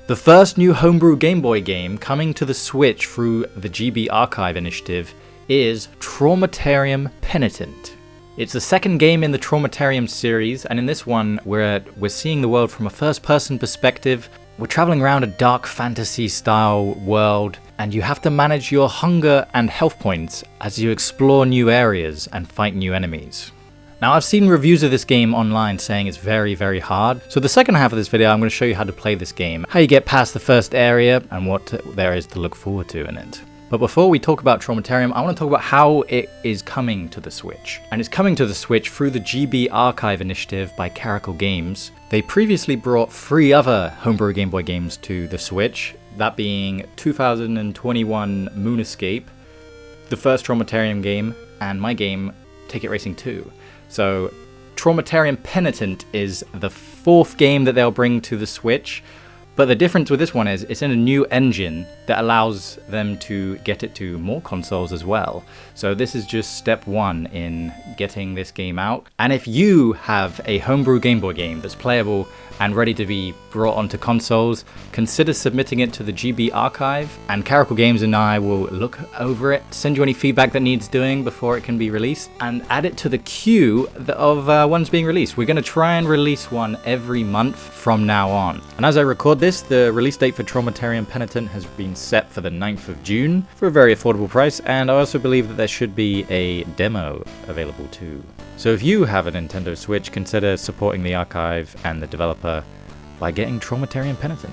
The first new homebrew Game Boy game coming to the Switch through the GB Archive initiative is Traumatarium Penitent. It's the second game in the Traumatarium series, and in this one we're seeing the world from a first-person perspective. We're traveling around a dark fantasy-style world, and you have to manage your hunger and health points as you explore new areas and fight new enemies. Now, I've seen reviews of this game online saying it's very, very hard. So the second half of this video, I'm going to show you how to play this game, how you get past the first area, and what there is to look forward to in it. But before we talk about Traumatarium, I want to talk about how it is coming to the Switch. And it's coming to the Switch through the GB Archive initiative by Caracal Games. They previously brought 3 other homebrew Game Boy games to the Switch, that being 2021 Moon Escape, the first Traumatarium game, and my game, Ticket Racing 2. So Traumatarium Penitent is the 4th game that they'll bring to the Switch. But the difference with this one is it's in a new engine that allows them to get it to more consoles as well. So this is just step 1 in getting this game out. And if you have a homebrew Game Boy game that's playable and ready to be brought onto consoles, consider submitting it to the GB Archive, and Caracal Games and I will look over it, send you any feedback that needs doing before it can be released, and add it to the queue of ones being released. We're going to try and release one every month from now on. And as I record this, the release date for Traumatarium Penitent has been set for the 9th of June for a very affordable price, and I also believe that there should be a demo available too. So if you have a Nintendo Switch, consider supporting the archive and the developer by getting Traumatarium Penitent.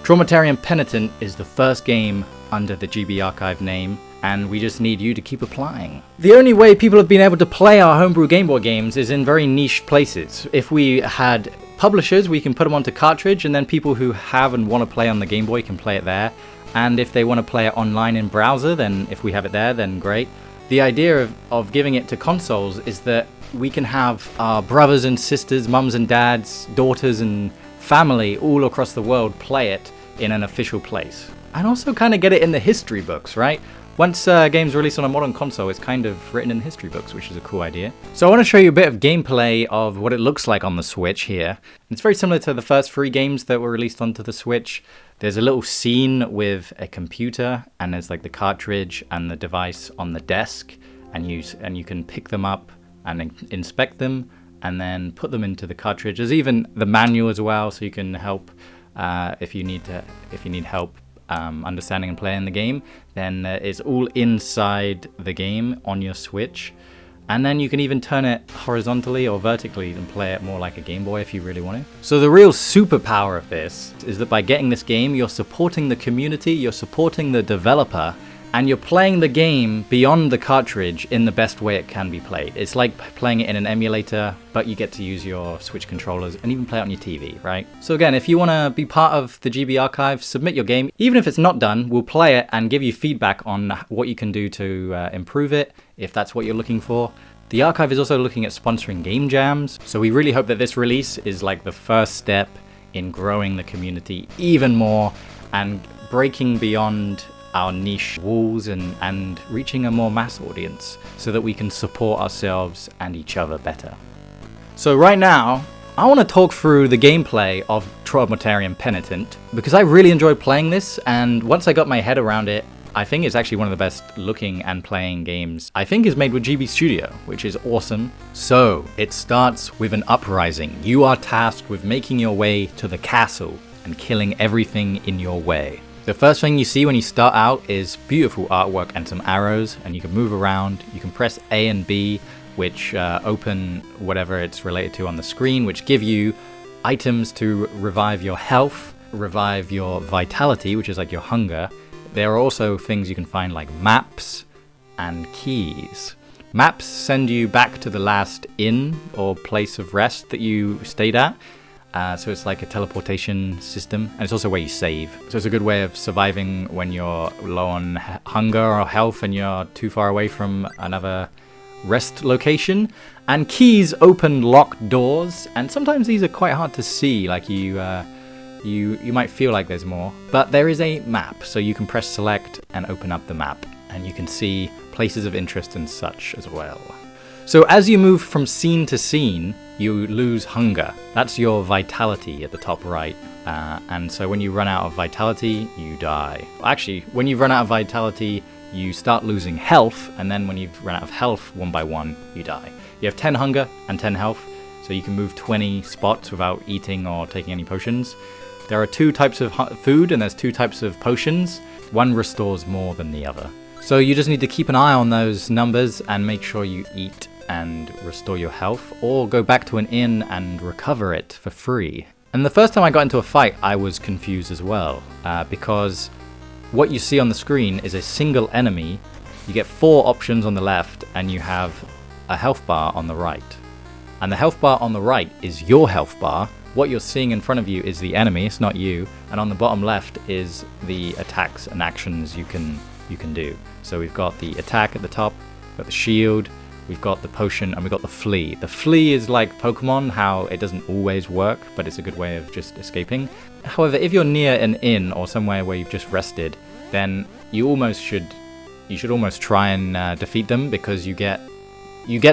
Traumatarium Penitent is the first game under the GB Archive name, and we just need you to keep applying. The only way people have been able to play our homebrew Game Boy games is in very niche places. If we had publishers, we can put them onto cartridge, and then people who have and want to play on the Game Boy can play it there. And if they want to play it online in browser, then if we have it there, then great. The idea of giving it to consoles is that we can have our brothers and sisters, mums and dads, daughters and family all across the world play it in an official place. And also kind of get it in the history books, right? Once a game's released on a modern console, it's kind of written in history books, which is a cool idea. So I want to show you a bit of gameplay of what it looks like on the Switch here. It's very similar to the first 3 games that were released onto the Switch. There's a little scene with a computer, and there's like the cartridge and the device on the desk, and you can pick them up and inspect them, and then put them into the cartridge. There's even the manual as well, so you can help if you need help understanding and playing the game. Then it's all inside the game on your Switch. And then you can even turn it horizontally or vertically and play it more like a Game Boy if you really want to. So the real superpower of this is that by getting this game, you're supporting the community, you're supporting the developer, and you're playing the game beyond the cartridge in the best way it can be played. It's like playing it in an emulator, but you get to use your Switch controllers and even play it on your TV, right? So again, if you want to be part of the GB Archive, submit your game. Even if it's not done, we'll play it and give you feedback on what you can do to improve it, if that's what you're looking for. The archive is also looking at sponsoring game jams, so we really hope that this release is like the first step in growing the community even more and breaking beyond our niche walls and reaching a more mass audience so that we can support ourselves and each other better. So right now, I want to talk through the gameplay of Traumatarium Penitent because I really enjoyed playing this, and once I got my head around it, I think it's actually one of the best looking and playing games I think is made with GB Studio, which is awesome. So it starts with an uprising. You are tasked with making your way to the castle and killing everything in your way. The first thing you see when you start out is beautiful artwork and some arrows, and you can move around. You can press A and B, which open whatever it's related to on the screen, which give you items to revive your health, revive your vitality, which is like your hunger. There are also things you can find like maps and keys. Maps send you back to the last inn or place of rest that you stayed at. So it's like a teleportation system, and it's also where you save. So it's a good way of surviving when you're low on hunger or health and you're too far away from another rest location. And keys open locked doors, and sometimes these are quite hard to see, like you might feel like there's more. But there is a map, so you can press select and open up the map, and you can see places of interest and such as well. So as you move from scene to scene, you lose hunger. That's your vitality at the top right. And so when you run out of vitality, you die. Actually, when you run out of vitality, you start losing health, and then when you've run out of health, one by one, you die. You have 10 hunger and 10 health, so you can move 20 spots without eating or taking any potions. There are 2 types of food, and there's 2 types of potions. One restores more than the other. So you just need to keep an eye on those numbers and make sure you eat and restore your health, or go back to an inn and recover it for free. And the first time I got into a fight, I was confused as well, because what you see on the screen is a single enemy. You get 4 options on the left, and you have a health bar on the right. And the health bar on the right is your health bar. What you're seeing in front of you is the enemy, it's not you. And on the bottom left is the attacks and actions you can do. So we've got the attack at the top, we've got the shield, we've got the potion, and we've got the flee. The flee is like Pokemon, how it doesn't always work, but it's a good way of just escaping. However, if you're near an inn or somewhere where you've just rested, then you should almost try and defeat them, because you get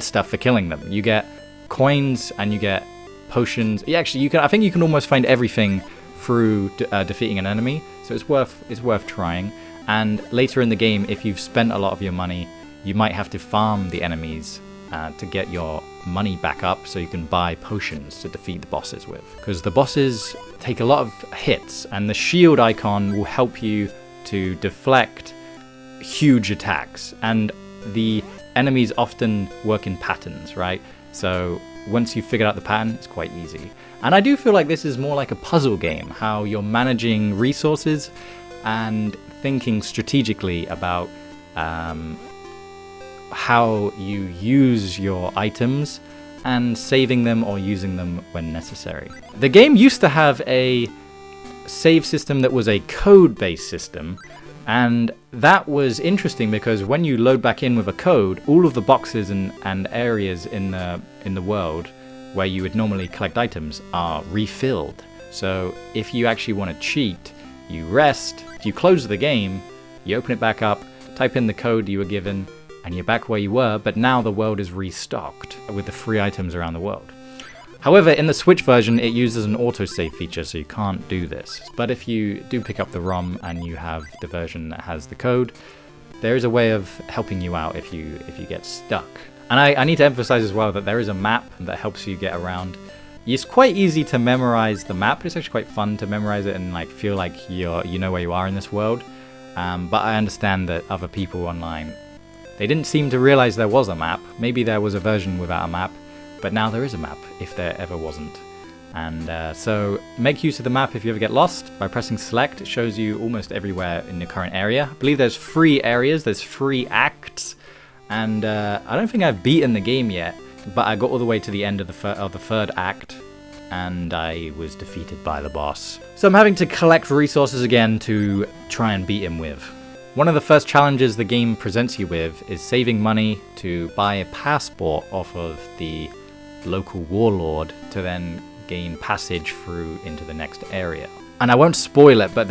stuff for killing them. You get coins and you get potions. Actually, I think you can almost find everything through defeating an enemy. So it's worth trying. And later in the game, if you've spent a lot of your money, you might have to farm the enemies to get your money back up, so you can buy potions to defeat the bosses with. Because the bosses take a lot of hits, and the shield icon will help you to deflect huge attacks. And the enemies often work in patterns, right? So once you've figured out the pattern, it's quite easy. And I do feel like this is more like a puzzle game, how you're managing resources and thinking strategically about how you use your items and saving them or using them when necessary. The game used to have a save system that was a code-based system, and that was interesting because when you load back in with a code, all of the boxes and areas in the world where you would normally collect items are refilled. So if you actually want to cheat, you rest, you close the game, you open it back up, type in the code you were given, and you're back where you were, but now the world is restocked with the free items around the world. However, in the Switch version, it uses an autosave feature, so you can't do this. But if you do pick up the ROM and you have the version that has the code, there is a way of helping you out if you get stuck. And I need to emphasize as well that there is a map that helps you get around. It's quite easy to memorize the map. It's actually quite fun to memorize it and feel like you know where you are in this world. But I understand that other people online, they didn't seem to realize there was a map. Maybe there was a version without a map, but now there is a map if there ever wasn't. And so make use of the map if you ever get lost. By pressing select, it shows you almost everywhere in the current area. I believe there's 3 areas, there's 3 acts, and I don't think I've beaten the game yet, but I got all the way to the end of the 3rd act, and I was defeated by the boss. So I'm having to collect resources again to try and beat him with. One of the first challenges the game presents you with is saving money to buy a passport off of the local warlord to then gain passage through into the next area. And I won't spoil it, but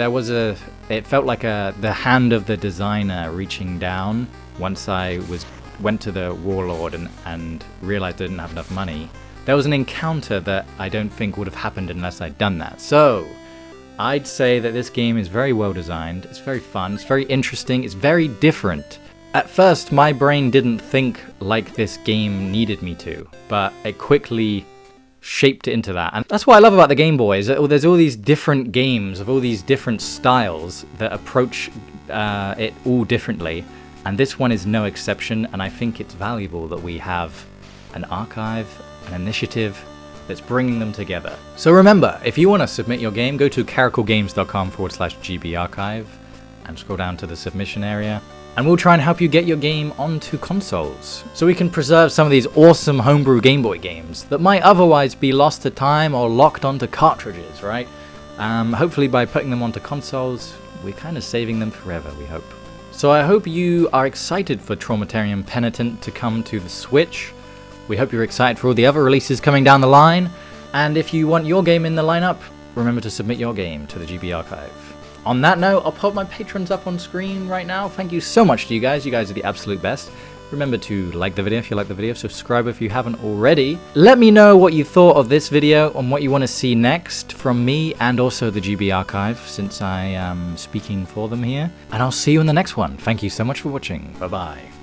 it felt like the hand of the designer reaching down once I went to the warlord and realized I didn't have enough money. There was an encounter that I don't think would have happened unless I'd done that. So I'd say that this game is very well designed, it's very fun, it's very interesting, it's very different. At first, my brain didn't think like this game needed me to, but it quickly shaped it into that. And that's what I love about the Game Boy, is that there's all these different games of all these different styles that approach it all differently. And this one is no exception, and I think it's valuable that we have an archive, an initiative that's bringing them together. So remember, if you want to submit your game, go to caracalgames.com/gbarchive and scroll down to the submission area, and we'll try and help you get your game onto consoles, so we can preserve some of these awesome homebrew Game Boy games that might otherwise be lost to time or locked onto cartridges, right? Hopefully by putting them onto consoles, we're kind of saving them forever, we hope. So I hope you are excited for Traumatarium Penitent to come to the Switch. We hope you're excited for all the other releases coming down the line. And if you want your game in the lineup, remember to submit your game to the GB Archive. On that note, I'll put my patrons up on screen right now. Thank you so much to you guys. You guys are the absolute best. Remember to like the video if you like the video, subscribe if you haven't already. Let me know what you thought of this video and what you want to see next from me and also the GB archive, since I am speaking for them here. And I'll see you in the next one. Thank you so much for watching. Bye bye.